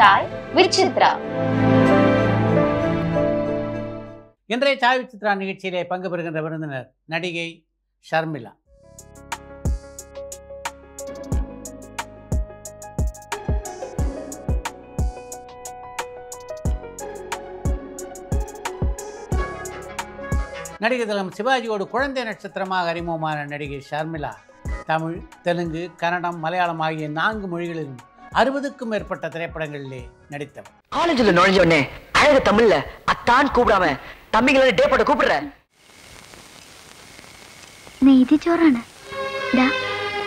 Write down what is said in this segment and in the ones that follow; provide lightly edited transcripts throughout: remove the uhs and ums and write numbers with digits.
Sai with Chitra. இன்றைய Sai with Chitra நிகழ்ச்சியிலே பங்கு பெறுகின்ற விருந்தினர் நடிகை ஷர்மிளா. நடிகர் திலகம் சிவாஜியோடு குழந்தை நட்சத்திரமாக அறிமுகமான நடிகை ஷர்மிளா தமிழ், தெலுங்கு, கன்னடம், மலையாளம் ஆகிய 4 மொழிகளிலும் 60க்கும் மேற்பட்ட திரைப்படங்களிலே நடித்தவர். காலேஜில் நுழைஞ்ச உடனே அழகு தமிழ்ல அத்தான் கூப்பிடாம தம்பிகளை டே போட்டு கூப்பிடுற. ഇത് ചോറാണ്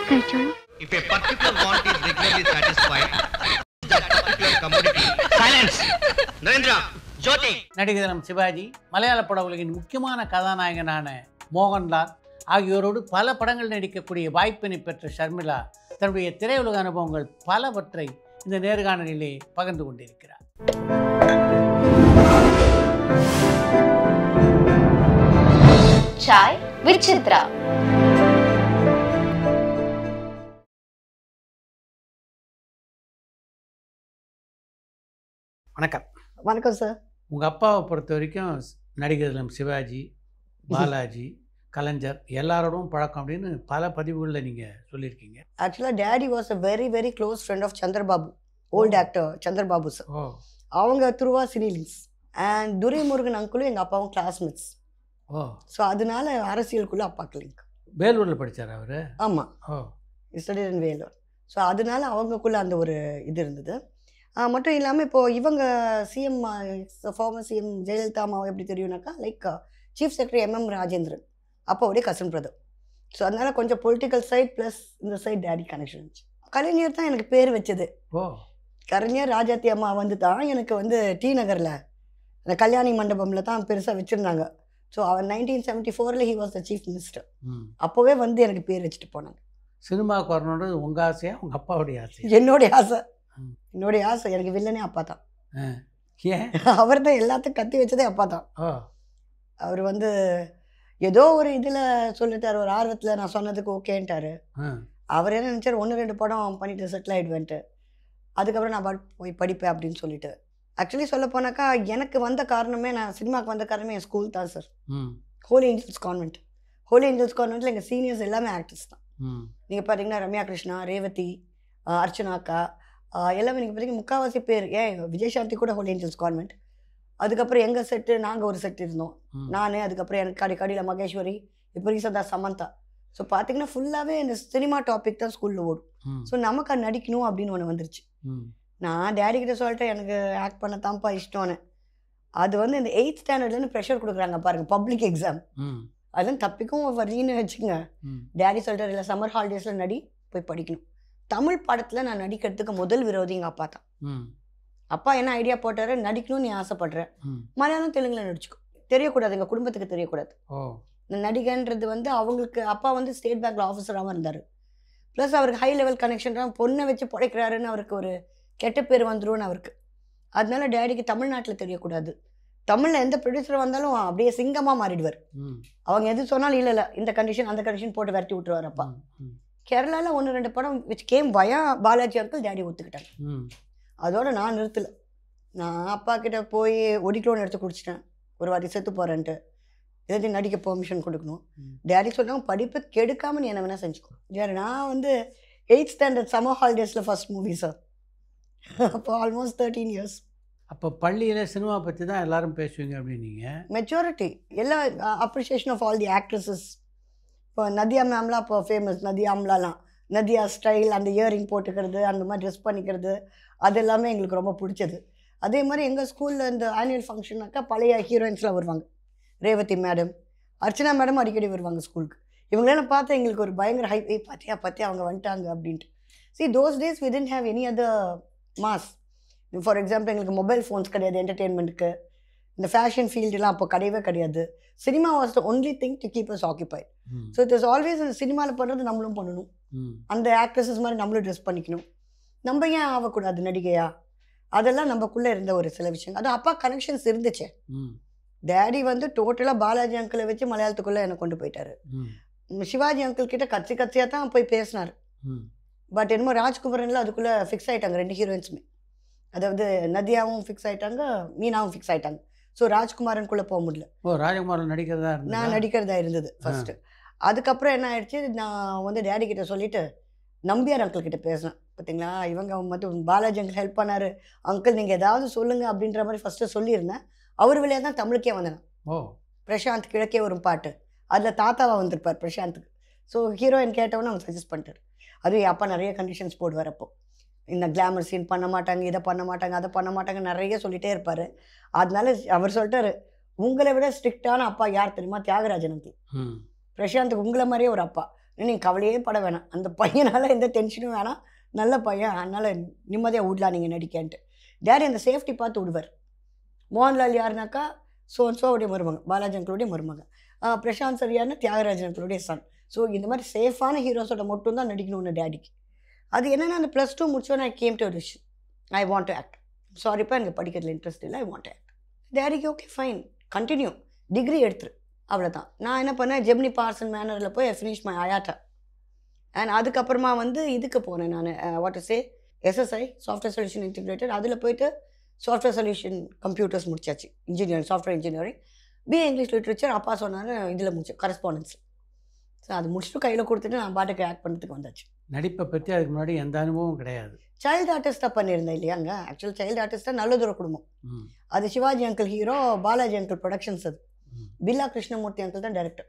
കഴിച്ചോളൂ. If a particular want is regularly satisfied, that particular commodity. Silence. Narendra, Jyoti. நடிகர் திலகம் சிவாஜி, மலையாள பட உலகின் முக்கியமான கதாநாயகனான மோகன்லால் ஆகியோரோடு பல படங்கள் நடிக்கக்கூடிய வாய்ப்பினை பெற்ற ஷர்மிளா தன்னுடைய திரையுலக அனுபவங்கள் பலவற்றை இந்த நேர்காணலிலே பகிர்ந்து கொண்டிருக்கிறார். சாய் வித் சித்ரா. வணக்கம். வணக்கம் சார். உங்கள் அப்பாவை பொறுத்த வரைக்கும் நடிகர் திலகம் சிவாஜி, பாலாஜி, கலைஞர் எல்லாரோடும் பழக்கம் அப்படின்னு பல பதிவுகளில் நீங்கள் சொல்லியிருக்கீங்க. ஆக்சுவலாக daddy was a very very close friend of Chandrababu, old actor Chandrababu sir. Oh, அவங்க த்ரூவா சினிலிங்ஸ் அண்ட் துரைமுருகன் அங்கிளும் எங்கள் அப்பாவும் கிளாஸ்மேட்ஸ். ஓ, ஸோ அதனால அரசியலுக்குள்ளே அப்பாக்கு லிங்க். வேலூரில் படித்தார் அவர். ஆமாம், ஓ, ஸ்டடிட் இன் வேலூர். ஸோ அதனால அவங்களுக்குள்ளே அந்த ஒரு இது இருந்தது. மட்டும் இல்லாமல் இப்போது இவங்க சிஎம், ஃபார்மர் சிஎம் ஜெயலலிதா அம்மாவை எப்படி தெரியும்னாக்கா, like chief secretary MM Rajendran அப்பாவுடைய கசின் பிரதர். ஸோ அதனால கொஞ்சம் பொலிட்டிக்கல் சைட் ப்ளஸ் இந்த சைட் டேடி கனெக்ஷன் இருந்துச்சு. கலைஞர் தான் எனக்கு பேர் வச்சது. ஓ, கலைஞர் ராஜாத்தி அம்மா வந்து தான் எனக்கு வந்து டி நகரில் அந்த கல்யாணி மண்டபமில் தான் பெருசாக வச்சுருந்தாங்க. ஸோ அவர் 1974 he was the chief minister. அப்போவே வந்து எனக்கு பேர் வச்சுட்டு போனாங்க. சினிமாவுக்கு வரணுன்றது உங்கள் ஆசையா உங்கள் அப்பாவுடைய ஆசையா? என்னுடைய ஆசை. என்னுடைய ஆசை. எனக்கு வில்லனே அப்பா தான். ஏன்? அவர் தான் எல்லாத்தையும் கத்தி வச்சதே அப்பா தான். ஓ, அவர் வந்து ஏதோ ஒரு இதில் சொல்லிட்டார், ஒரு ஆர்வத்தில் நான் சொன்னதுக்கு ஓகேன்ட்டார். அவர் என்ன நினச்சார், 1-2 படம் பண்ணிட்டு செட்டில் ஆகிடுவேன்ட்டு. அதுக்கப்புறம் நான் போய் படிப்பேன் அப்படின்னு சொல்லிட்டு. ஆக்சுவலி சொல்ல போனாக்கா எனக்கு வந்த காரணமே, நான் சினிமாவுக்கு வந்த காரணமே என் ஸ்கூல் தான் sir. Holy Angels Convent. Holy Angels கான்வென்ட்டில் எங்கள் சீனியர்ஸ் எல்லாமே ஆக்டர்ஸ் தான். நீங்கள் பார்த்தீங்கன்னா ரம்யா கிருஷ்ணா, ரேவதி, அர்ச்சனாக்கா எல்லாமே நீங்கள் பார்த்தீங்கன்னா முக்கால்வாசி பேர். ஏன் விஜய் சாந்தி கூட ஹோலி ஏஞ்சல்ஸ் கான்வென்ட். அதுக்கப்புறம் எங்கள் செட்டு, நாங்கள் ஒரு செட் இருந்தோம். நான், அதுக்கப்புறம் எனக்கு கடையில் மகேஸ்வரி, இப்போ ரீசெண்டாக சமந்தா. ஸோ பார்த்தீங்கன்னா ஃபுல்லாகவே இந்த சினிமா டாபிக் தான் ஸ்கூலில் ஓடும். ஸோ நமக்கு அது நடிக்கணும் அப்படின்னு ஒன்று வந்துருச்சு. நான் டேடி கிட்ட சொல்லிட்டு எனக்கு ஆக்ட் பண்ண தான்ப்பா இஷ்டம்னு. அது வந்து இந்த 8th ஸ்டாண்டர்ட்லேருந்து ப்ரெஷர் கொடுக்குறாங்க பாருங்கள், பப்ளிக் எக்ஸாம். அதெல்லாம் தப்பிக்கும் வரின்னு வச்சுக்கோங்க. டேடி சொல்லிட்டு இல்லை, சம்மர் ஹாலிடேஸில் நடி, போய் படிக்கணும். தமிழ் படத்தில் நான் நடிக்கிறதுக்கு முதல் விரோதி எங்கள் அப்பா தான். அப்பா என்ன ஐடியா போட்டாரு, நடிக்கணும்னு நீ ஆசைப்படுற, மலையாளம் தெலுங்குல நடிச்சுக்கோ, தெரியக்கூடாது, எங்கள் குடும்பத்துக்கு தெரியக்கூடாது. நடிகைன்றது வந்து அவங்களுக்கு. அப்பா வந்து ஸ்டேட் பேங்க்ல ஆஃபீஸராகவும் இருந்தார். ப்ளஸ் அவருக்கு ஹை லெவல் கனெக்ஷன், பொண்ணை வச்சு பிழைக்கிறாருன்னு அவருக்கு ஒரு கெட்ட பேர் வந்துரும்னு அவருக்கு. அதனால டேடிக்கு தமிழ்நாட்டில் தெரியக்கூடாது. தமிழில் எந்த ப்ரொடியூசர் வந்தாலும் அப்படியே சிங்கமாக மாறிடுவார். அவங்க எது சொன்னாலும் இல்லை இல்லை இந்த கண்டிஷன் அந்த கண்டிஷன் போட்டு விரட்டி விட்டுருவார் அப்பா. கேரளாவில் 1-2 படம் which game via Balaji uncle daddy ஒத்துக்கிட்டாங்க. அதோட நான் நிறுத்தலை. நான் அப்பா கிட்ட போய் ஒடிக்லோன்னு எடுத்து குடிச்சிட்டேன், ஒரு வாட்டி செத்து போகிறேன்ட்டு. எதாவது நடிக்க பெர்மிஷன் கொடுக்கணும். டேடி சொல்கிறாங்க, படிப்பை கெடுக்காமல் நீ என்ன வேணால் செஞ்சுக்கோ. யார், நான் வந்து 8th ஸ்டாண்டர்ட் சம்மர் ஹாலிடேஸில் ஃபர்ஸ்ட் மூவி சார். அப்போ ஆல்மோஸ்ட் 13 இயர்ஸ். அப்போ பள்ளியில் சினிமா பற்றி தான் எல்லாரும் பேசுவீங்க அப்படின்னீங்க. மெஜாரிட்டி எல்லா appreciation of all the actresses. இப்போ நதியா மேம்லாம் இப்போ ஃபேமஸ். நதியா அம்லாலாம், நதியா ஸ்டைல், அந்த இயரிங் போட்டுக்கிறது, அந்த மாதிரி ட்ரெஸ் பண்ணிக்கிறது, அது எல்லாமே எங்களுக்கு ரொம்ப பிடிச்சது. அதே மாதிரி எங்கள் ஸ்கூலில் இந்த ஆனுவல் ஃபங்க்ஷனாக்கா பழைய ஹீரோயின்ஸ்லாம் வருவாங்க. ரேவதி மேடம், அர்ச்சனா மேடம் அடிக்கடி வருவாங்க ஸ்கூலுக்கு. இவங்களெல்லாம் பார்த்தா எங்களுக்கு ஒரு பயங்கர ஹை, பார்த்தியா அவங்க வந்துட்டாங்க அப்படின்ட்டு. See, those days we didn't have any other mass. For example எங்களுக்கு மொபைல் ஃபோன்ஸ் கிடையாது என்டர்டெயின்மெண்ட்டுக்கு. இந்த ஃபேஷன் ஃபீல்டுலாம் அப்போ கிடையவே கிடையாது. Cinema was the only thing to keep as occupied. So it is always அந்த சினிமாவில் பண்ணுறது நம்மளும் பண்ணணும், அந்த ஆக்ட்ரஸஸ் மாதிரி நம்மளும் ட்ரெஸ் பண்ணிக்கணும், நம்ம ஏன் ஆகக்கூடாது நடிகையா, அதெல்லாம் நம்மக்குள்ளே இருந்த ஒரு சில விஷயம். அது அப்பா கனெக்ஷன்ஸ் இருந்துச்சு. டேடி வந்து டோட்டலாக பாலாஜி அங்கிளை வச்சு மலையாளத்துக்குள்ளே என்னை கொண்டு போயிட்டாரு. சிவாஜி அங்கிள் கிட்ட கட்சியாக தான் போய் பேசினார். பட் என்னமோ ராஜ்குமரன்ல அதுக்குள்ளே ஃபிக்ஸ் ஆகிட்டாங்க 2 ஹீரோயின்ஸுமே. அதாவது நதியாவும் ஃபிக்ஸ் ஆகிட்டாங்க, மீனாவும் ஃபிக்ஸ் ஆகிட்டாங்க. ஸோ ராஜ்குமாரனுக்குள்ளே போக முடியல. ராஜகுமாரன் நடிக்கிறதா நான் நடிக்கிறதா இருந்தது ஃபஸ்ட்டு. அதுக்கப்புறம் என்ன ஆயிடுச்சு, நான் வந்து டேடி கிட்ட சொல்லிவிட்டு நம்பியார் அங்கிள் கிட்ட பேசினேன். பார்த்தீங்களா, இவங்க மட்டும் பாலாஜி அங்கிள் ஹெல்ப் பண்ணார், அங்கிள் நீங்கள் ஏதாவது சொல்லுங்கள் அப்படின்ற மாதிரி ஃபஸ்ட்டு சொல்லியிருந்தேன். அவர் வழியாக தான் தமிழுக்கே வந்தேன். பிரசாந்த் கிழக்கே ஒரு பாட்டு, அதில் தாத்தாவாக வந்திருப்பார் பிரசாந்துக்கு. ஸோ ஹீரோயின் கேட்டவொன்னு அவங்க சஜஸ்ட் பண்ணிட்டார். அதுவும் என் அப்பா நிறைய கண்டிஷன்ஸ் போடுவார். அப்போ இந்த கிளாமர் சீன் பண்ண மாட்டாங்க, இதை பண்ண மாட்டாங்க, அதை பண்ண மாட்டாங்க, நிறைய சொல்லிகிட்டே இருப்பார். அதனால அவர் சொல்லிட்டாரு, உங்களை விட ஸ்ட்ரிக்டான அப்பா யார் தெரியுமா? தியாகராஜன் அங்கிள். பிரசாந்துக்கு உங்களை மாதிரியே ஒரு அப்பா, நீங்கள் கவலையே பட வேணாம், அந்த பையனால் எந்த டென்ஷனும் வேணாம், நல்ல பையன், அதனால் நிம்மதியாக விடலாம் நீங்கள் நடிக்கன்ட்டு. டேடி அந்த சேஃப்டி பார்த்து விடுவார். மோகன்லால் யாருனாக்கா சோடைய மருமகன், பாலாஜி அங்கிளுடைய மருமகன். பிரசாந்த் சார் யாருன்னா தியாகராஜன் அங்கிளுடைய சன். ஸோ இந்த மாதிரி சேஃபான ஹீரோஸோட மட்டும் தான் நடிக்கணும்னு டேடிக்கு. அது என்னென்னா, அந்த +2 முடிச்சோன்னே I came to this, I want to act. சாரிப்பா எனக்கு படிக்கிறதுல இன்ட்ரெஸ்ட் இல்லை, ஐ வாண்ட் டு ஆக்ட். டேடிக்கு ஓகே ஃபைன், கண்டினியூ, டிகிரி எடுத்துரு, அவ்வளோதான். நான் என்ன பண்ணேன், ஜெமினி பார்சன் மேனரில் போய் ஃபினிஷ் மை அயாட்டா. அண்ட் அதுக்கப்புறமா வந்து இதுக்கு போனேன் நான், what to say, SSI software solution integrated. அதில் போய்ட்டு சாஃப்ட்வேர் சொல்யூஷன் கம்ப்யூட்டர்ஸ் முடிச்சாச்சு, engineering, software engineering. BA English literature அப்பா சொன்னார், இதில் முடிச்சேன் கரஸ்பாண்டன்ஸ். ஸோ அது முடிச்சுட்டு கையில் கொடுத்துட்டு நான் பாட்டுக்கு ஆக்ட் பண்ணுறதுக்கு வந்தாச்சு. நடிப்பை பற்றி அதுக்கு முன்னாடி எந்த அனுபவம் கிடையாது. சைல்டு ஆர்டிஸ்ட்டாக பண்ணியிருந்தேன் இல்லையாங்க. ஆக்சுவல் சைல்டு ஆர்டிஸ்ட்டாக நல்லதொரு குடும்பம். அது Sivaji uncle hero, Balaji uncle productions. அது பில்லா கிருஷ்ணமூர்த்தி அங்கிள் தான் டைரக்டர்.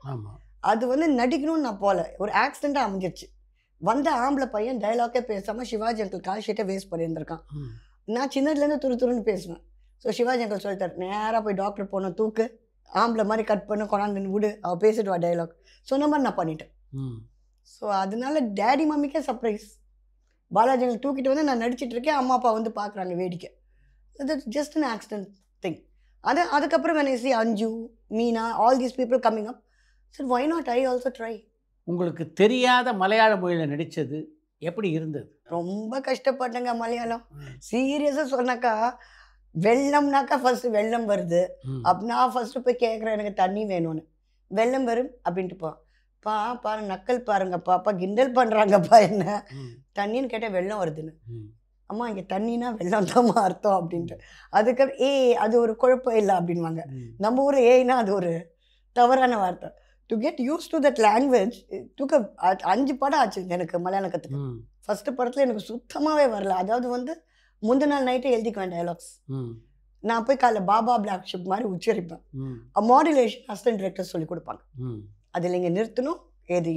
அது வந்து நடிக்கணும்னு நான் போகல, ஒரு ஆக்சிடெண்ட்டாக அமைஞ்சிருச்சு. வந்த ஆம்பளை பையன் டைலாக்கே பேசாமல் சிவாஜி அங்கிள் கால் ஷீட்டை வேஸ்ட் பண்ணியிருந்திருக்கான். நான் சின்னதுலேருந்து துருன்னு பேசுவேன். ஸோ சிவாஜி அங்கிள் சொல்லிட்டார், நேராக போய் டாக்டர் போனோம், தூக்கு, ஆம்பளை மாதிரி கட் பண்ண கொண்டாந்து விடு, அவள் பேசிட்டு வா டைலாக் சொன்ன மாதிரி நான் பண்ணிட்டேன். ஸோ அதனால டேடி மம்மிக்கே சர்ப்ரைஸ். பாலாஜி அங்கிள் தூக்கிட்டு வந்து நான் நடிச்சிட்டு இருக்கேன், அம்மா அப்பா வந்து பார்க்குறாங்க வேடிக்கை. இது ஜஸ்ட் அன் ஆக்சிடென்ட் திங். அதுக்கப்புறம் when I see Anju, Meena, all these people coming up, சரி why not I also try. உங்களுக்கு தெரியாத மலையாள மொழியில் நடித்தது எப்படி இருந்தது? ரொம்ப கஷ்டப்பட்டேங்க மலையாளம். சீரியஸாக சொன்னாக்கா, வெள்ளம்னாக்கா ஃபர்ஸ்ட் வெள்ளம் வருது அப்படின்னா ஃபர்ஸ்ட் போய் கேட்குறேன், எனக்கு தண்ணி வேணும்னு. வெள்ளம் வரும் அப்படின்ட்டு பாரு நக்கல் பாருங்கப்பா, அப்பா கிண்டல் பண்ணுறாங்கப்பா என்ன, தண்ணின்னு கேட்டால் வெள்ளம் வருதுன்னு. அம்மா இங்கே தண்ணினா வெள்ளம் தான் அர்த்தம் அப்படின்ட்டு. அதுக்கப்புறம் அது ஒரு குழப்பம் இல்லை அப்படின்வாங்க. நம்ம ஊர் ஏய்னா அது ஒரு தவறான வார்த்தை. To get used to that language தூக்க 5 படம் ஆச்சு எனக்கு மலையாளம் கற்றுக்க. ஃபஸ்ட்டு படத்தில் எனக்கு சுத்தமாகவே வரல. அதாவது வந்து முந்தின நாள் நைட்டு எழுதிக்குவேன் டைலாக்ஸ். நான் போய் காலைல பாபா பிளாக் ஷிப் மாதிரி உச்சரிப்பேன். மாடுலேஷன் அசிஸ்டன்ட் டிரெக்டர் சொல்லி கொடுப்பாங்க. அதில் இங்கே நிறுத்தணும்,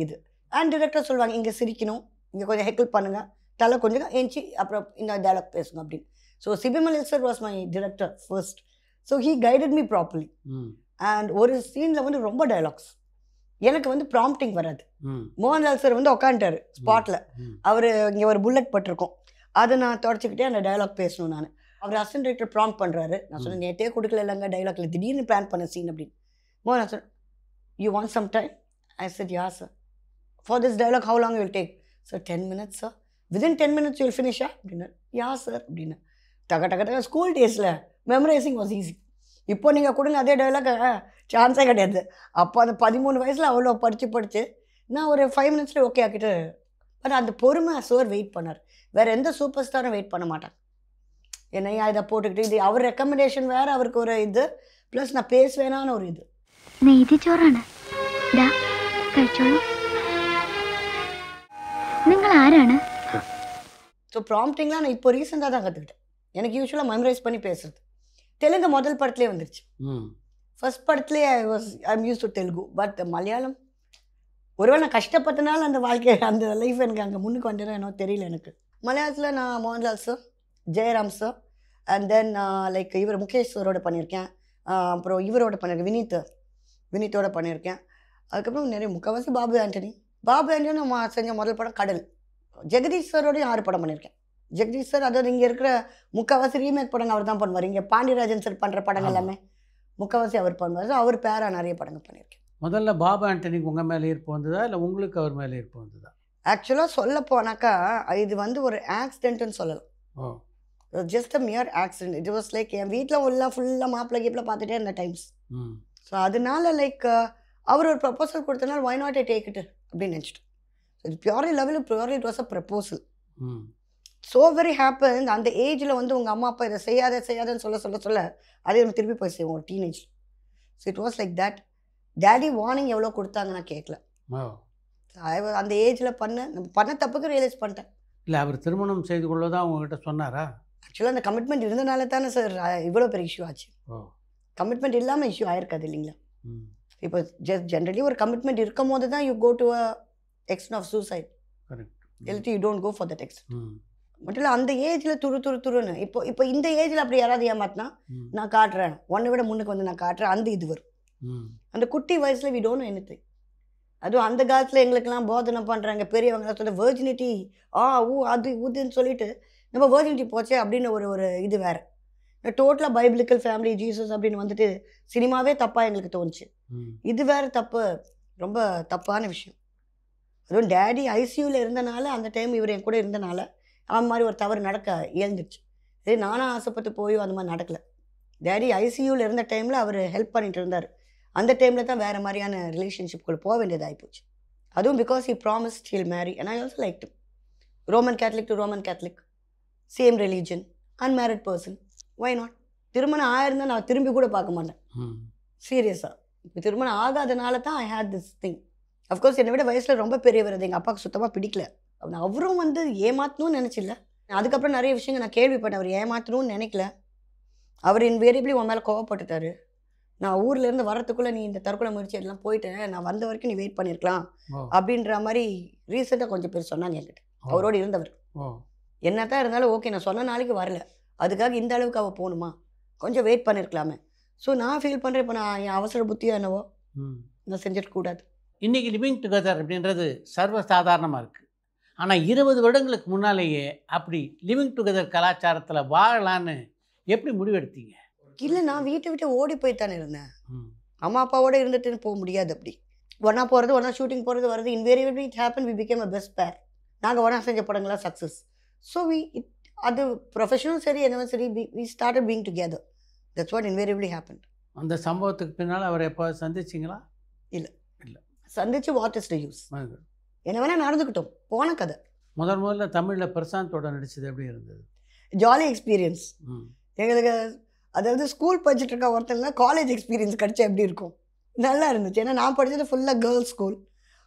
இது அண்ட் டிரெக்டர் சொல்லுவாங்க, இங்கே சிரிக்கணும், இங்கே கொஞ்சம் ஹெக்கிள் பண்ணுங்கள், தலை கொஞ்சம் ஏஞ்சி அப்புறம் இந்த டைலாக் பேசுங்க அப்படின்னு. So Sibi Malayil sir was my director first. So he guided me properly. And ஒரு சீனில் வந்து ரொம்ப டைலாக்ஸ் எனக்கு வந்து ப்ராம்ப்டிங் வராது. மோகன்லால் சார் வந்து உட்காந்துட்டார் ஸ்பாட்டில். அவர் இங்கே ஒரு புல்லட் பட்டிருக்கோம், அதை நான் தொடச்சிக்கிட்டே அந்த டைலாக் பேசணும். நான் அவர் அசிஸ்டன்ட் டைரக்டர் ப்ராம்ப்ட் பண்ணுறாரு. நான் சொன்னேன், நேற்றே கொடுக்கல இல்லைங்க டைலாக்ல, திடீர்னு பிளான் பண்ண சீன் அப்படின்னு. Mohanlal sir, you want some time? I said yeah sir. For this dialogue how long will take? Sir 10 minutes sir. Within 10 minutes you will ஃபினிஷா அப்படின்னு. யா சார் அப்படின்னு. டக ஸ்கூல் டேஸில் மெமரைசிங் வாஸ் ஈஸி. இப்போ நீங்கள் கொடுங்க அதே டைலாக் சான்ஸே கிடையாது. அப்போ அந்த 13 வயசில் அவ்வளோ படித்து நான் ஒரு 5 minutesல ஓகே ஆக்கிட்டு. பட் அந்த பொறுமை சார் வெயிட் பண்ணார். வேறு எந்த சூப்பர் ஸ்டாரும் வெயிட் பண்ண மாட்டாங்க. என்னையா இதை போட்டுக்கிட்டு, இது அவர் ரெக்கமெண்டேஷன் வேறு, அவருக்கு ஒரு இது ப்ளஸ் நான் பேசுவேனான்னு ஒரு இது. നെയ്തിച്ചോറാണ്. ദാ കഴിച്ചോളൂ. നിങ്ങൾ ആരാണ്? ஸோ ப்ராம்ப்டிங்லாம் நான் இப்போ ரீசெண்டாக தான் கற்றுக்கிட்டேன். எனக்கு யூஸ்வலாக மெமரைஸ் பண்ணி பேசுறது. தெலுங்கு முதல் படத்துலேயே வந்துருச்சு. ஃபர்ஸ்ட் படத்துலேயே I'm use to Telugu. But Malayalam ஒருவேளை நான் கஷ்டப்பட்டனால அந்த வாழ்க்கை, அந்த லைஃப் எனக்கு அங்கே முன்னுக்கு வந்துடும் என்னோ தெரியல எனக்கு. மலையாளத்தில் நான் Mohanlal sir, Jayaram sir, and then like இவர் முகேஷ் சாரோட பண்ணியிருக்கேன். அப்புறம் இவரோட பண்ணியிருக்கேன், வினீத்தோட பண்ணியிருக்கேன். அதுக்கப்புறம் நிறைய முக்கால்வாசி பாபு ஆண்டனி நான் செஞ்ச முதல் படம் கடல். ஜெகதீஷ் சாரோடையும் 6 படம் பண்ணியிருக்கேன். ஜெகதீஷ் சார் அதாவது இங்கே இருக்கிற முக்கால்வாசி ரீமேக் படங்கள் அவர் தான் பண்ணுவார். இங்கே பாண்டியராஜன் சார் பண்ணுற படங்கள் எல்லாமே முக்கால்வாசி அவர் பண்ணுவார். ஸோ அவர் பேராக நிறைய படங்கள் பண்ணியிருக்கேன். முதல்ல பாபு ஆண்டனிக்கு உங்கள் மேலே ஈர்ப்பு வந்ததா இல்லை உங்களுக்கு அவர் மேலே ஈர்ப்பு வந்ததா? ஆக்சுவலாக சொல்ல போனாக்கா இது வந்து ஒரு ஆக்சிடென்ட்னு சொல்லலாம். Just a mere accident. It was like என் வீட்டில் ஃபுல்லாக மாப்பிள்ளை கீப்பில் பார்த்துட்டே இருந்த டைம்ஸ். ஸோ அதனால லைக் அவர் ஒரு ப்ரப்போசல் கொடுத்தனால why not I take it அப்படின்னு நினச்சிட்டு. இது பியூர்லி லெவலில் purely it was a proposal. So very happen. அந்த ஏஜில் வந்து உங்கள் அம்மா அப்பா இதை செய்யாதன்னு சொல்ல அதே நம்ம திருப்பி போய் செய்வோம் ஒரு teenage. So it was like that. Daddy warning எவ்வளோ கொடுத்தாங்க நான் கேட்கல. அந்த ஏஜில் பண்ண தப்புக்கு ரியலைஸ் பண்ணிட்டேன். இல்லை, அவர் திருமணம் செய்து கொள்ளதான் உங்ககிட்ட சொன்னாரா? ஆக்சுவலாக அந்த கமிட்மெண்ட் இருந்தனால தானே சார் இவ்வளோ பெரிய இஷ்யூ ஆச்சு. கமிட்மெண்ட் இல்லாமல் இஷ்யூ ஆயிருக்காது இல்லைங்களா? இப்போ ஜென்ரலி ஒரு கமிட்மெண்ட் இருக்கும் போது தான் you go to a extent of suicide. இல்லாட்டி you don't go for that extent. மட்டும் இல்லை அந்த ஏஜில் துருன்னு இப்போ இந்த ஏஜில் அப்படி யாராவது ஏமாத்தினா நான் காட்டுறேன், உன்னை விட முன்னுக்கு வந்து நான் காட்டுறேன், அந்த இது வரும். அந்த குட்டி வயசில் வி டோன்ட் நோ எனிதிங். அதுவும் அந்த காலத்தில் எங்களுக்கெல்லாம் போதனை பண்ணுறாங்க பெரியவங்க சொல்ல வெர்ஜினிட்டி அது ஊதுன்னு சொல்லிட்டு நம்ம வெர்ஜினிட்டி போச்சே அப்படின்னு ஒரு இது வேறு. டோட்டலாக பைபிளிக்கல் ஃபேமிலி ஜீசஸ் அப்படின்னு வந்துட்டு சினிமாவே தப்பாக எங்களுக்கு தோணுச்சு. இது வேறு தப்பு, ரொம்ப தப்பான விஷயம். அதுவும் டேடி ஐசியூவில் இருந்தனால அந்த டைம் இவர் என் கூட இருந்தனால அந்த மாதிரி ஒரு தவறு நடக்க இயல்ந்துருச்சு. இதே நானும் ஆசைப்பட்டு போயும் அந்த மாதிரி நடக்கலை. டேடி ஐசியூவில் இருந்த டைமில் அவர் ஹெல்ப் பண்ணிட்டு இருந்தார். அந்த டைமில் தான் வேறு மாதிரியான ரிலேஷன்ஷிப்குள்ளே போக வேண்டியதாகி போச்சு. அதுவும் because he promised he'll marry and I also like him. Roman Catholic to Roman Catholic, same religion, unmarried person, why not? திருமணம் ஆயிருந்தால் நான் திரும்பி கூட பார்க்க மாட்டேன் சீரியஸாக. இப்போ திருமணம் ஆகாதனால தான் ஐ ஹேட் திஸ் திங். அஃப்கோர்ஸ் என்னை விட வயசில் ரொம்ப பெரியவர், அது எங்கள் அப்பாவுக்கு சுத்தமாக பிடிக்கல. அவரும் வந்து ஏமாற்றணும்னு நினச்சில்ல. அதுக்கப்புறம் நிறைய விஷயங்கள் நான் கேள்விப்பட்டேன். அவர் ஏமாற்றணும்னு நினைக்கல. அவர் இன்வேரியபிளி உன் மேலே கோவப்பட்டுட்டாரு. நான் ஊர்லேருந்து வரத்துக்குள்ளே நீ இந்த தற்கொலை முயற்சி எல்லாம் போயிட்டேன், நான் வந்த வரைக்கும் நீ வெயிட் பண்ணியிருக்கலாம் அப்படின்ற மாதிரி ரீசெண்டாக கொஞ்சம் பேர் சொன்னாங்க என்கிட்ட. அவரோடு இருந்தவர். என்ன தான் இருந்தாலும் ஓகே, நான் சொன்ன நாளைக்கு வரல, அதுக்காக இந்த அளவுக்கு அவள் போகணுமா, கொஞ்சம் வெயிட் பண்ணியிருக்கலாமே. ஸோ நான் ஃபீல் பண்ணுறேன் இப்போ நான் என் அவசர புத்தியோ என்னவோ நான் செஞ்சிடக்கூடாது. இன்றைக்கி லிவிங் டுகெதர் அப்படின்றது சர்வசாதாரணமாக இருக்குது. ஆனால் 20 வருடங்களுக்கு முன்னாலேயே அப்படி லிவிங் டுகெதர் கலாச்சாரத்தில் வாழலான்னு எப்படி முடிவெடுத்தீங்க? இல்லை, நான் வீட்டை விட்டு ஓடி போய்த்தானே இருந்தேன். அம்மா அப்பாவோட இருந்துட்டு போக முடியாது. அப்படி ஒன்றா போகிறது, ஒன்றா ஷூட்டிங் போகிறது வருது, invariably it happen. We became a best pair. நாங்கள் ஒன்றா செஞ்ச படங்களாக சக்ஸஸ். ஸோ அது ப்ரொஃபஷனலும் சரி என்னவும் சரி, we started being together. That's what invariably happen. அந்த சம்பவத்துக்கு பின்னால் அவர் எப்போ சந்திச்சிங்களா? இல்லை இல்லை சந்திச்சு வாட் இஸ் டு யூஸ், என்ன வேணால் நடந்துக்கிட்டோம், போன கதை. முதல்ல தமிழில் பிரசாந்தோட நடிச்சது எப்படி இருந்தது? ஜாலி எக்ஸ்பீரியன்ஸ் எங்களுக்கு. அதாவது ஸ்கூல் படிச்சுட்டு இருக்க ஒருத்தங்க காலேஜ் எக்ஸ்பீரியன்ஸ் கிடச்சா எப்படி இருக்கும், நல்லா இருந்துச்சு. ஏன்னா நான் படித்தது ஃபுல்லாக கேர்ள்ஸ் ஸ்கூல்.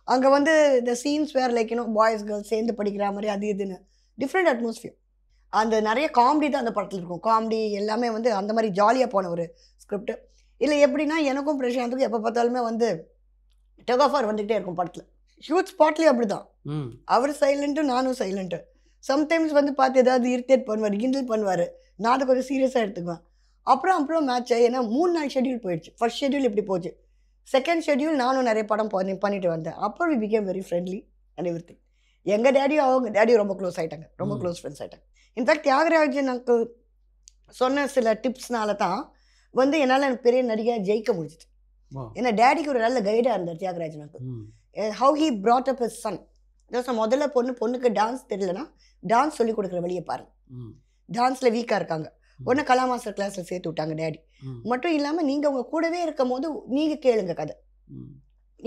அங்கே வந்து இந்த சீன்ஸ் வேர் லைக் பாய்ஸ் கேர்ள்ஸ் சேர்ந்து படிக்கிற மாதிரி அது இதுன்னு டிஃப்ரெண்ட் அட்மாஸ்ஃபியர். அந்த நிறைய காமெடி தான் அந்த படத்தில் இருக்கும். காமெடி எல்லாமே வந்து அந்த மாதிரி ஜாலியாக போன ஒரு ஸ்கிரிப்ட். இல்லை எப்படின்னா எனக்கும் பிரசாந்துக்கும் எப்போ பார்த்தாலுமே வந்து டக் ஆஃப் வார் வந்துக்கிட்டே இருக்கும் படத்தில். ஷூட் ஸ்பாட்லேயே அப்படி தான். அவர் சைலண்ட்டு, நானும் சைலண்ட்டு. சம்டைம்ஸ் வந்து பார்த்து ஏதாவது இரிட்டேட் பண்ணுவார், கிண்டில் பண்ணுவார். நான் அதை கொஞ்சம் சீரியஸாக எடுத்துக்குவேன். அப்புறம் மேட்ச் ஏன்னா 3 நாள் ஷெட்யூல் போயிடுச்சு. ஃபர்ஸ்ட் ஷெட்யூல் இப்படி போச்சு, செகண்ட் ஷெட்யூல் நானும் நிறைய படம் பண்ணிட்டு வந்தேன். அப்புறம் we became very friendly and everything. எங்கள் டேடியும் அவங்க டேடியும் ரொம்ப க்ளோஸ் ஆகிட்டாங்க, ரொம்ப க்ளோஸ் ஃப்ரெண்ட்ஸ் ஆகிட்டாங்க. இன்ஃபேக்ட் தியாகராஜன் எனக்கு சொன்ன சில டிப்ஸ்னால தான் வந்து என்னால் எனக்கு பெரிய நடிகையாக ஜெயிக்க முடிஞ்சிச்சு. ஏன்னா டேடிக்கு ஒரு நல்ல கைடாக இருந்தார் தியாகராஜன். எனக்கு how he brought up his son. முதல்ல பொண்ணுக்கு டான்ஸ் தெரியலன்னா டான்ஸ் சொல்லி கொடுக்குற வழியை பாருங்க. டான்ஸில் வீக்காக இருக்காங்க, உடனே கலா மாஸ்டர் கிளாஸில் சேர்த்து விட்டாங்க டேடி. மட்டும் இல்லாமல் நீங்கள் உங்கள் கூடவே இருக்கும் போது நீங்கள் கேளுங்க கதை,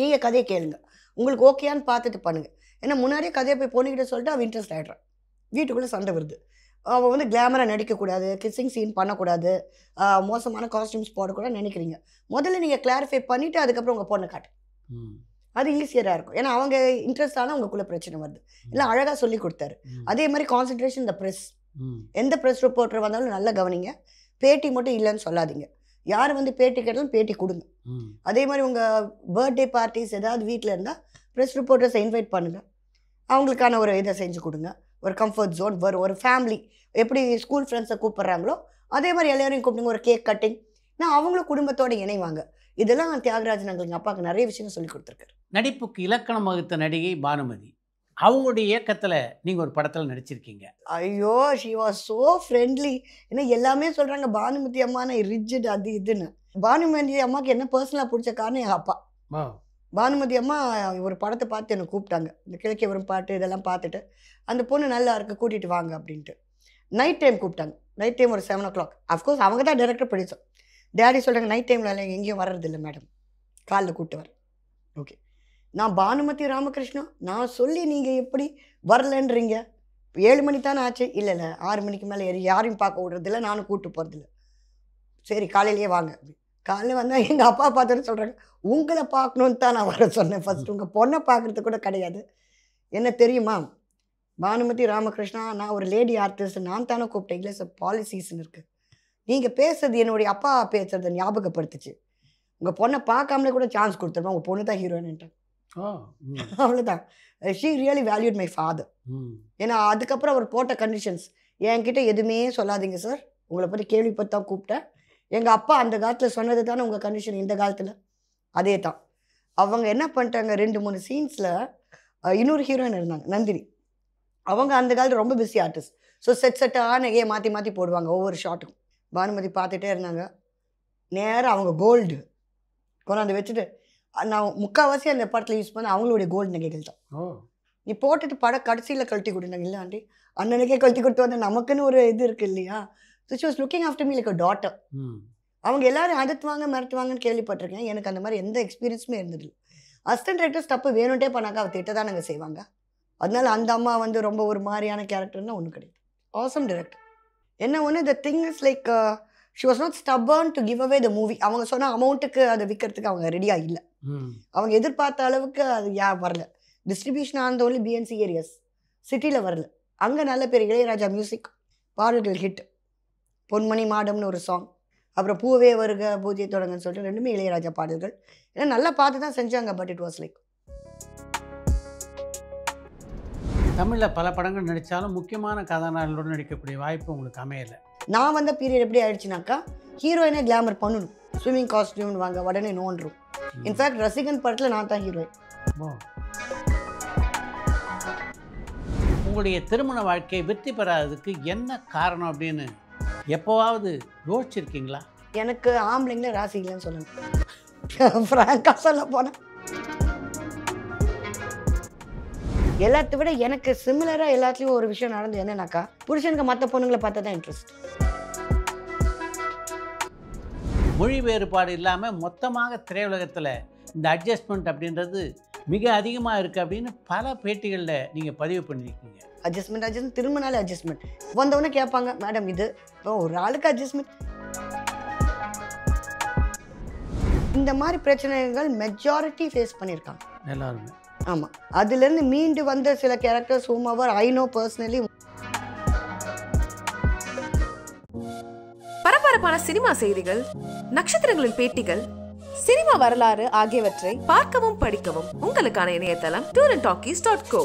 நீங்கள் கதையை கேளுங்க, உங்களுக்கு ஓகேயான்னு பார்த்துட்டு பண்ணுங்கள். ஏன்னா முன்னாடியே கதையை போய் பொண்ணுக்கிட்ட சொல்லிட்டு அவள் இன்ட்ரெஸ்ட் ஆகிடுறான். வீட்டுக்குள்ளே சண்டை வருது. அவள் வந்து கிளாமராக நடிக்கக்கூடாது, கிஸ்ஸிங் சீன் பண்ணக்கூடாது, மோசமான காஸ்டியூம்ஸ் போடக்கூடாதுன்னு நினைக்கிறீங்க. முதல்ல நீங்கள் கிளாரிஃபை பண்ணிவிட்டு அதுக்கப்புறம் உங்கள் பொண்ணை காட்டு, அது ஈஸியராக இருக்கும். ஏன்னா அவங்க இன்ட்ரெஸ்ட் ஆனால் உங்களுக்குள்ளே பிரச்சனை வருது. இல்லை அழகாக சொல்லி கொடுத்தாரு. அதே மாதிரி கான்சன்ட்ரேஷன் இந்த ப்ரெஸ், எந்த ப்ரெஸ் ரிப்போர்ட்டர் வந்தாலும் நல்லா கவனிங்க. பேட்டி மட்டும் இல்லைன்னு சொல்லாதீங்க. யார் வந்து பேட்டி கேட்டாலும் பேட்டி கொடுங்க. அதே மாதிரி உங்கள் பர்த்டே பார்ட்டிஸ் ஏதாவது வீட்டில் இருந்தால் ப்ரெஸ் ரிப்போர்ட்டர்ஸை இன்வைட் பண்ணுங்கள். அவங்களுக்கான ஒரு இதை செஞ்சு கொடுங்க. ஒரு கம்ஃபர்ட் ஜோன் வரும். ஒரு ஃபேமிலி எப்படி ஸ்கூல் ஃப்ரெண்ட்ஸை கூப்பிட்றாங்களோ அதே மாதிரி எல்லோரையும் கூப்பிடுங்க. ஒரு கேக் கட்டிங், நான் அவங்களும் குடும்பத்தோடு இணைவாங்க. இதெல்லாம் தியாகராஜன் எங்கள் அப்பாவுக்கு நிறைய விஷயம் சொல்லி கொடுத்துருக்காரு. நடிப்புக்கு இலக்கணம் வகுத்த நடிகை பானுமதி, அவங்களுடைய இயக்கத்தில் நீங்கள் ஒரு படத்தில் நடிச்சிருக்கீங்க. ஐயோ, ஷி வாஸ் ஸோ ஃப்ரெண்ட்லி. ஏன்னா எல்லாமே சொல்கிறாங்க பானுமதி அம்மா ரிஜிட் அது இதுன்னு. பானுமதி அம்மாவுக்கு என்ன பர்சனலாக பிடிச்ச காரணம் எங்கள் அப்பா. பானுமதி அம்மா ஒரு படத்தை பார்த்து என்னை கூப்பிட்டாங்க. இந்த கிழக்கே வரும் பாட்டு இதெல்லாம் பார்த்துட்டு அந்த பொண்ணு நல்லா இருக்கு, கூட்டிகிட்டு வாங்க அப்படின்ட்டு. நைட் டைம் கூப்பிட்டாங்க. நைட் டைம் ஒரு 7 o'clock. அஃப்கோர்ஸ் அவங்க தான் டைரக்டர் பிடிச்சோம். டேடி சொல்கிறாங்க நைட் டைமில் இல்லை எங்கேயும் வர்றதில்லை மேடம், காலைல கூப்பிட்டு வரேன். ஓகே, நான் பானுமதி ராமகிருஷ்ணா, நான் சொல்லி நீங்கள் எப்படி வரலன்றீங்க, 7 மணி தானே ஆச்சு, இல்லை 6 மணிக்கு மேலே யாரையும் பார்க்க விடுறதில்ல, நானும் கூப்பிட்டு போகிறதில்ல. சரி காலையிலேயே வாங்க. காலையில் வந்தால் எங்கள் அப்பா பார்த்துட்டு சொல்கிறாங்க, உங்களை பார்க்கணுன்னு தான் நான் வர சொன்னேன், ஃபஸ்ட்டு உங்கள் பொண்ணை பார்க்குறது கூட கிடையாது. என்ன தெரியுமா, பானுமதி ராமகிருஷ்ணா, நான் ஒரு லேடி ஆர்டிஸ்ட், நான் தானே கூப்பிட்டேன், இல்லை சார் பாலிசிஸ்ன்னு இருக்குது. நீங்கள் பேசுறது என்னுடைய அப்பா பேசுறதை ஞாபகப்படுத்துச்சு. உங்கள் பொண்ணை பார்க்காமலே கூட சான்ஸ் கொடுத்துருவேன், உங்கள் பொண்ணு தான் ஹீரோயின்ட்டேன். அவ்வளோதான். She really valued my father. ஏன்னா அதுக்கப்புறம் அவர் போட்ட கண்டிஷன்ஸ், என்கிட்ட எதுவுமே சொல்லாதீங்க சார், உங்களை பற்றி கேள்விப்பட்டு தான் கூப்பிட்டேன். எங்கள் அப்பா அந்த காலத்தில் சொன்னது தானே உங்கள் கண்டிஷன் இந்த காலத்தில், அதே தான். அவங்க என்ன பண்ணிட்டாங்க, 2-3 சீன்ஸில் இன்னொரு ஹீரோயின் இருந்தாங்க நந்தினி, அவங்க அந்த காலத்தில் ரொம்ப பிஸி ஆர்டிஸ்ட். ஸோ செட்டாக நகையை மாற்றி மாற்றி போடுவாங்க ஒவ்வொரு ஷாட்டுக்கும். பானுமதி பார்த்துட்டே இருந்தாங்க. நேராக அவங்க கோல்டு கொண்டாந்து வச்சுட்டு, நான் முக்கால்வாசி அந்த படத்தில் யூஸ் பண்ண அவங்களுடைய கோல்டு நகைகள் தான். நீ போட்டுட்டு படம் கடைசியில் கழட்டி கொடுத்தாங்க. இல்லை ஆண்டி, அண்ணனுக்கே கழட்டி கொடுத்து வந்த நமக்குன்னு ஒரு இது இருக்குது இல்லையா. So she was looking after me like a daughter. அவங்க எல்லாரும் அதட்டுவாங்க மிரட்டுவாங்கன்னு கேள்விப்பட்டிருக்கேன். எனக்கு அந்த மாதிரி எந்த எக்ஸ்பீரியன்ஸுமே இருந்ததில்லை. அசிஸ்டன்ட் டைரக்டர்ஸ் தப்பு வேணும்ட்டே பண்ணாக்கா அவள் திட்ட தான் நாங்கள் செய்வாங்க. அதனால அந்த அம்மா வந்து ரொம்ப ஒரு மாதிரியான கேரக்டர்னால் ஒன்றும் கிடையாது. Awesome director. என்ன ஒன்று, the thing is like she was not stubborn to give away the movie. அவங்க சொன்ன அமௌண்ட்டுக்கு அதை விற்கிறதுக்கு அவங்க ரெடியாக இல்லை. அவங்க எதிர்பார்த்த அளவுக்கு அது வரல. டிஸ்ட்ரிபியூஷன் ஆனது பிஎன்சி ஏரியாஸ், சிட்டியில் வரல. அங்கே நல்ல பேர். இளையராஜா மியூசிக், பாடல்கள் ஹிட். பொன்மணி மாடம்னு ஒரு சாங், அப்புறம் பூவே வருக பூஜை தொடங்கன்னு சொல்லிட்டு 2மே இளையராஜா பாடல்கள். ஏன்னா நல்லா பார்த்து தான் செஞ்சாங்க. பட் இட் வாஸ் லைக், தமிழில் பல படங்கள் நடித்தாலும் முக்கியமான கதாநாயகர்களோடு நடிக்கக்கூடிய வாய்ப்பு உங்களுக்கு அமையலை. நான் வந்த பீரியட் எப்படி ஆயிடுச்சுனாக்கா, ஹீரோயினே கிளாமர் பண்ணணும், ஸ்விம்மிங் காஸ்டியூம்னு வாங்க, உடனே நோன்றும். இன்ஃபேக்ட் ரசிகன் படத்தில் நான் தான் ஹீரோயின். உங்களுடைய திருமண வாழ்க்கை வெற்றி பெறாததுக்கு என்ன காரணம் அப்படின்னு எப்போவாவது யோசிச்சிருக்கீங்களா? எனக்கு ஆம்பளைங்கள ராசி இல்லைன்னு சொல்லணும். ஃப்ராங்காக சொல்ல போனேன். எல்லாத்த விட எனக்கு சிமிலராக எல்லாத்துலேயும் ஒரு விஷயம் நடந்து என்னன்னாக்கா, புருஷனுக்கு மற்ற பொண்ணுங்களை பார்த்தா தான் இன்ட்ரெஸ்ட். மொழி வேறுபாடு இல்லாமல் மொத்தமாக திரையுலகத்தில் இந்த அட்ஜஸ்ட்மெண்ட் அப்படின்றது மிக அதிகமாக இருக்குது அப்படின்னு பல பேட்டிகளில் நீங்கள் பதிவு பண்ணியிருக்கீங்க. அட்ஜஸ்ட்மெண்ட் திரும்ப நாள் அட்ஜஸ்ட்மெண்ட் வந்தவொடனே கேட்பாங்க, மேடம் இது இப்போ ஒரு ஆளுக்கு அட்ஜஸ்ட்மெண்ட். இந்த மாதிரி பிரச்சனைகள் மெஜாரிட்டி ஃபேஸ் பண்ணியிருக்காங்க எல்லாருமே. ஆமாம், அதுலேருந்து மீண்டு வந்த சில characters whom I know personally. பரபரப்பான சினிமா செய்திகள், நட்சத்திரங்களின் பேட்டிகள், சினிமா வரலாறு ஆகியவற்றை பார்க்கவும் படிக்கவும் உங்களுக்கான இணையதளம் tourantalkies.co.